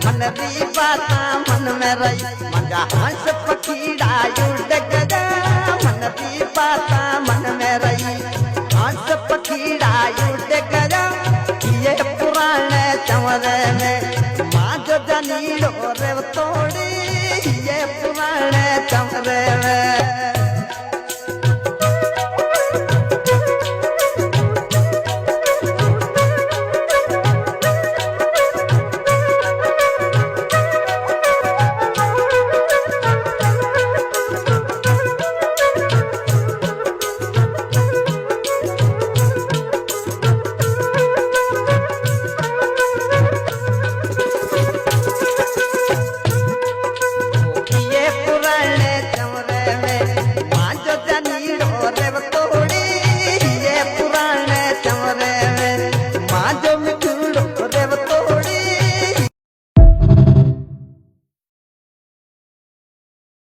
मनरी बाता मन में रही मजा हंस पखीड़ा उड़ गया मनरी बात